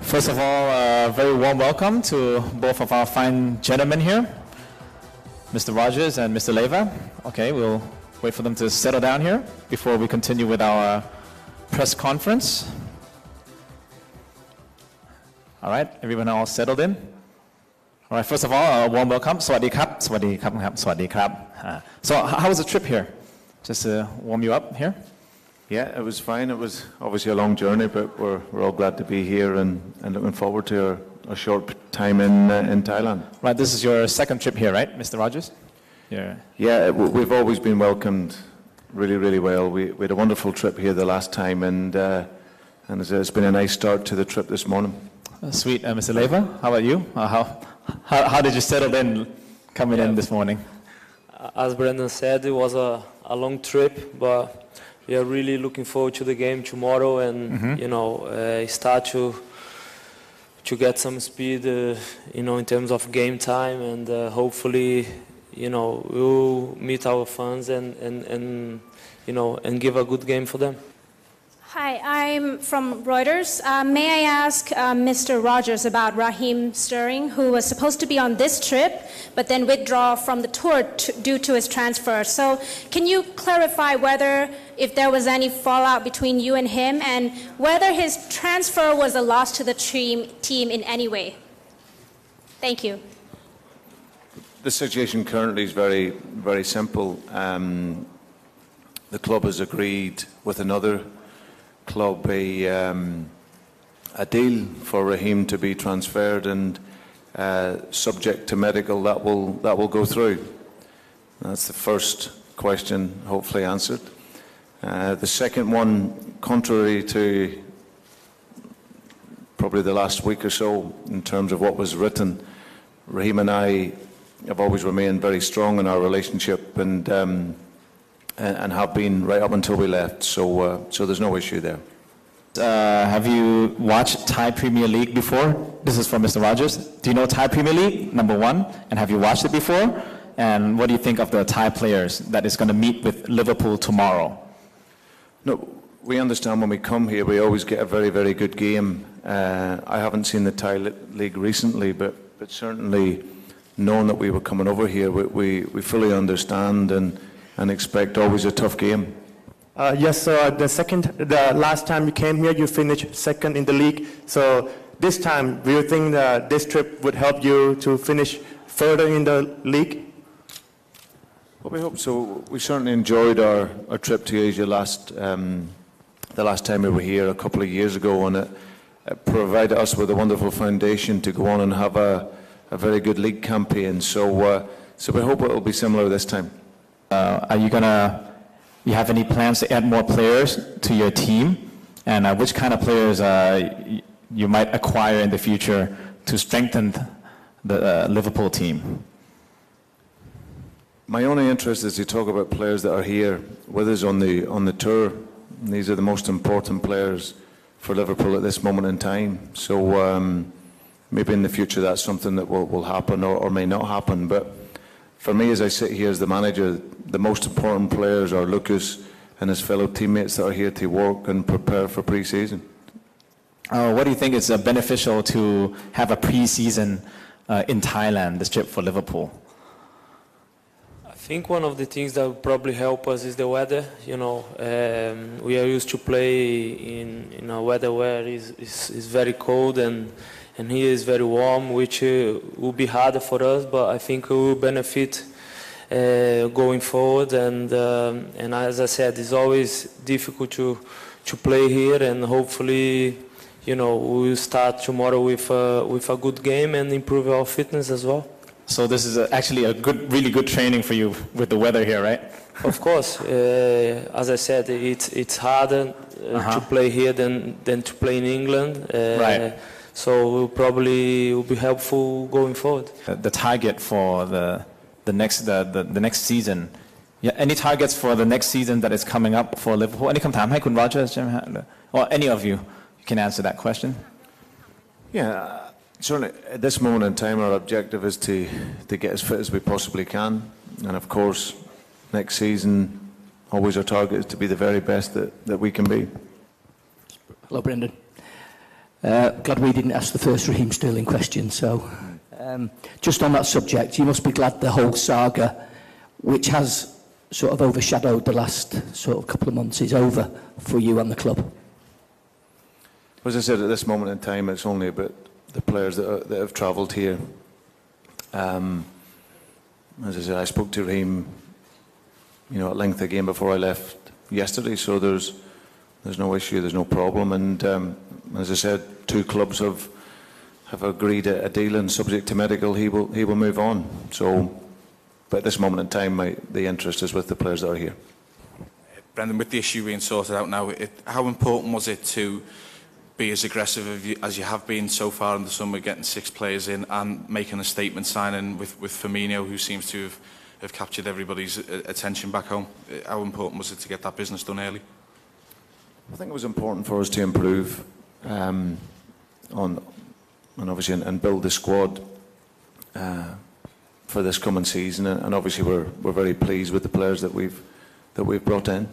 First of all, a very warm welcome to both of our fine gentlemen here, Mr. Rodgers and Mr. Leva. Okay, we'll wait for them to settle down here before we continue with our press conference. All right, everyone all settled in? All right, first of all, a warm welcome. สวัสดีครับ สวัสดีครับ สวัสดีครับ So how was the trip here? Just to warm you up here? Yeah, it was fine. It was obviously a long journey, but we're all glad to be here and looking forward to a short time in Thailand. Right, this is your second trip here, right, Mr. Rodgers? Yeah. Yeah, we've always been welcomed really, really well. We had a wonderful trip here the last time, and it's been a nice start to the trip this morning. Sweet. Mr. Leva, how about you? How did you settle in coming in this morning? As Brandon said, it was a long trip, but we are really looking forward to the game tomorrow and start to get some speed, in terms of game time, and hopefully, we'll meet our fans and give a good game for them. Hi, I'm from Reuters. May I ask Mr. Rodgers about Raheem Sterling, who was supposed to be on this trip, but then withdraw from the tour due to his transfer. So can you clarify if there was any fallout between you and him, and whether his transfer was a loss to the team in any way? Thank you. The situation currently is very, very simple. The club has agreed with another club a deal for Raheem to be transferred, and subject to medical, that will go through. That's the first question, hopefully answered. The second one, contrary to probably the last week or so in terms of what was written, Raheem and I have always remained very strong in our relationship, and have been right up until we left, so there's no issue there. Have you watched Thai Premier League before? This is from Mr. Rodgers. Do you know Thai Premier League, number one? And have you watched it before? And what do you think of the Thai players that is going to meet with Liverpool tomorrow? No, we understand when we come here, we always get a very, very good game. I haven't seen the Thai League recently, but certainly knowing that we were coming over here, we fully understand and expect always a tough game. Yes, so the last time you came here, you finished second in the league. So this time, do you think that this trip would help you to finish further in the league? Well, we hope so. We certainly enjoyed our trip to Asia the last time we were here a couple of years ago, and it provided us with a wonderful foundation to go on and have a very good league campaign. So we hope it will be similar this time. You have any plans to add more players to your team? And which kind of players you might acquire in the future to strengthen the Liverpool team? My only interest is to talk about players that are here with us on the tour. These are the most important players for Liverpool at this moment in time. So maybe in the future that's something that will happen or may not happen. But for me, as I sit here as the manager, the most important players are Lucas and his fellow teammates that are here to work and prepare for pre-season. What do you think is beneficial to have a pre-season in Thailand, this trip for Liverpool? I think one of the things that would probably help us is the weather. We are used to play in a weather where it's very cold and here is very warm, which will be harder for us, but I think we will benefit going forward. And as I said, it's always difficult to play here, and hopefully, we will start tomorrow with a good game and improve our fitness as well. So this is actually a really good training for you with the weather here, right? Of course, as I said, it's harder to play here than to play in England. Right. So will be helpful going forward. The target for the next season. Yeah, any targets for the next season that is coming up for Liverpool? อันนี้คำถามให้คุณ Rodgers ใช่ไหมฮะ Or any of you can answer that question. Yeah, certainly at this moment in time, our objective is to get as fit as we possibly can, and of course, next season, always our target is to be the very best that we can be. Hello, Brendan. Glad we didn't ask the first Raheem Sterling question. So, just on that subject, you must be glad the whole saga, which has sort of overshadowed the last sort of couple of months, is over for you and the club. As I said, at this moment in time, it's only about the players that have travelled here. As I said, I spoke to Raheem, at length again before I left yesterday. So there's no issue, there's no problem. And as I said, two clubs have agreed a deal, and subject to medical, he will move on. So, but at this moment in time, the interest is with the players that are here. Brendan, with the issue being sorted out now, how important was it to be as aggressive as you have been so far in the summer, getting 6 players in and making a statement signing with Firmino, who seems to have captured everybody's attention back home? How important was it to get that business done early? I think it was important for us to improve and obviously and build the squad for this coming season, and obviously we're very pleased with the players that we've brought in.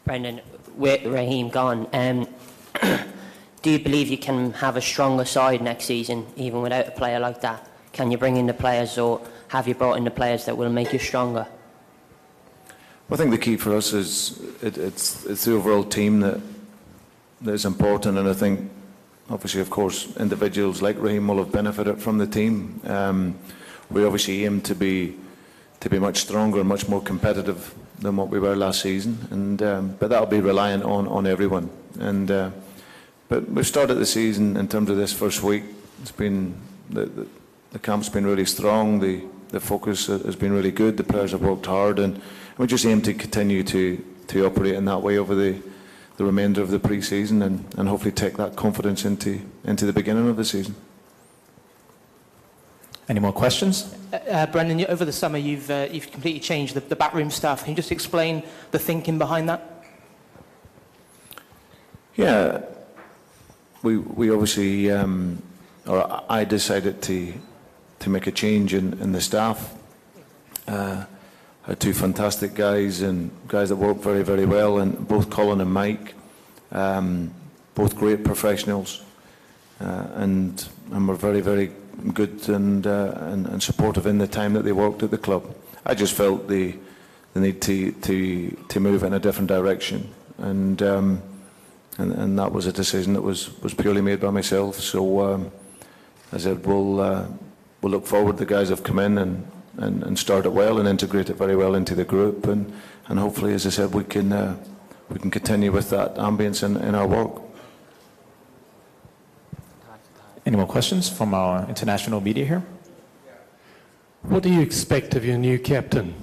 Brendan, with Raheem gone, do you believe you can have a stronger side next season, even without a player like that? Can you bring in the players, or have you brought in the players that will make you stronger? Well, I think the key for us is it's the overall team that is important, and I think, obviously, of course, individuals like Raheem will have benefited from the team. We obviously aim to be much stronger and much more competitive than what we were last season, and but that'll be reliant on everyone. And but we've started the season in terms of this first week. It's been the camp's been really strong. The focus has been really good. The players have worked hard, and we just aim to continue to operate in that way over the remainder of the pre-season, and hopefully take that confidence into the beginning of the season. Any more questions? Brendan, over the summer you've completely changed the backroom staff. Can you just explain the thinking behind that? Yeah, we obviously, or I decided to make a change in the staff. I had 2 fantastic guys, and guys that work very, very well, and both Colin and Mike, both great professionals, and were very, very good and supportive in the time that they worked at the club. I just felt the need to move in a different direction, and that was a decision that was purely made by myself. So as I said, we'll look forward. The guys have come in and started well and integrated very well into the group, and hopefully, as I said, we can continue with that ambience in our work. Any more questions from our international media here? What do you expect of your new captain?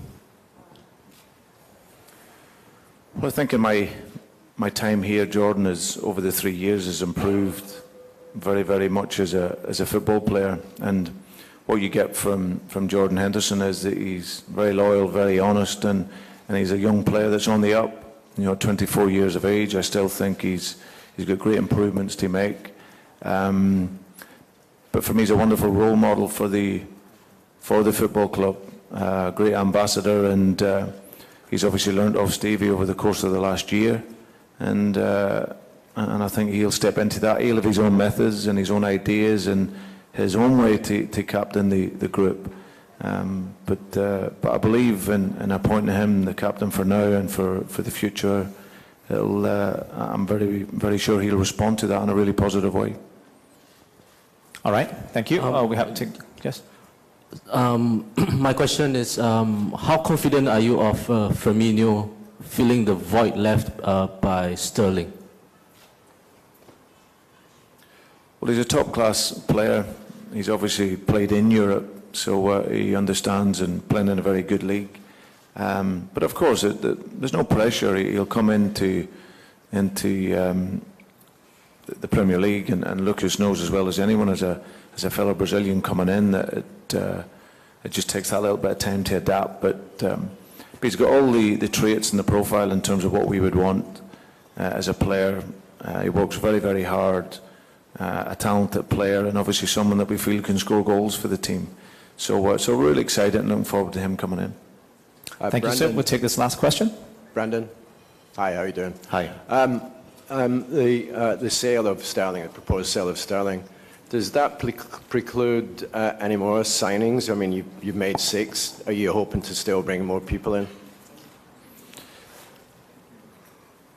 Well, I think in my time here, Jordan has, over the 3 years, has improved very, very much as a football player. And what you get from Jordan Henderson is that he's very loyal, very honest, and he's a young player that's on the up. 24 years of age. I still think he's got great improvements to make. But for me, he's a wonderful role model for the football club. Great ambassador, and he's obviously learned off Stevie over the course of the last year, and I think he'll step into that. He'll have his own methods and his own ideas and his own way to captain the group. But I believe in appointing him the captain for now and for the future. I'm very, very sure he'll respond to that in a really positive way. All right, thank you. We have to yes. My question is, how confident are you of Firmino filling the void left by Sterling? Well, he's a top-class player. He's obviously played in Europe, so he understands and playing in a very good league. But of course, there's no pressure. He'll come into the Premier League, and Lucas knows as well as anyone, as a fellow Brazilian coming in, that it just takes that little bit of time to adapt. But he's got all the traits and the profile in terms of what we would want as a player. He works very, very hard, a talented player, and obviously someone that we feel can score goals for the team. So we're really excited and looking forward to him coming in. Thank you, sir. We'll take this last question. Brendan. Hi, how are you doing? Hi. The sale of Sterling, the proposed sale of Sterling, does that preclude any more signings? I mean, you've made 6. Are you hoping to still bring more people in?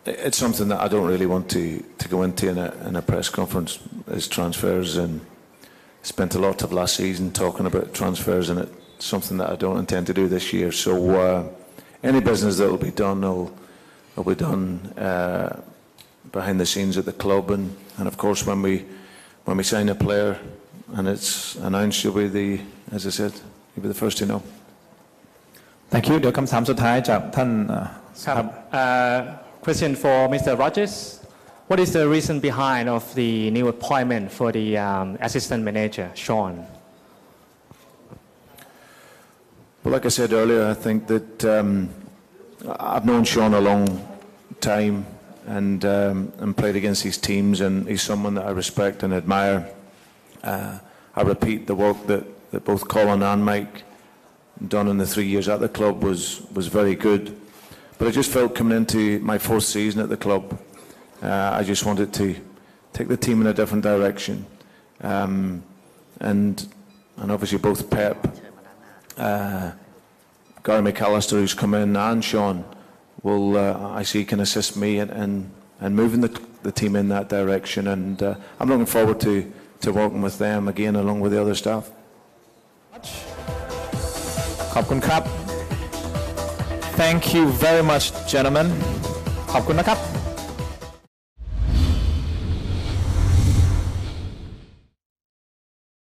It's something that I don't really want to go into in a press conference, is transfers, and spent a lot of last season talking about transfers, and it's something that I don't intend to do this year. So any business that will be done will be done behind the scenes at the club, and of course when we sign a player and it's announced, as I said, you'll be the first to know. Thank you เดี๋ยวคำถามสุดท้ายจากท่านครับ Question for Mr. Rodgers. What is the reason behind of the new appointment for the assistant manager, Sean? Well, like I said earlier, I think that I've known Sean a long time and played against his teams, and he's someone that I respect and admire. I repeat, the work that both Colin and Mike done in the 3 years at the club was very good. But I just felt coming into my 4th season at the club, I just wanted to take the team in a different direction. And obviously both Pep, Gary McAllister, who's come in, and Sean will, I see, can assist me in moving the team in that direction. And I'm looking forward to working with them again along with the other staff. ขอบคุณครับ Thank you very much, gentlemen. ขอบคุณนะครับ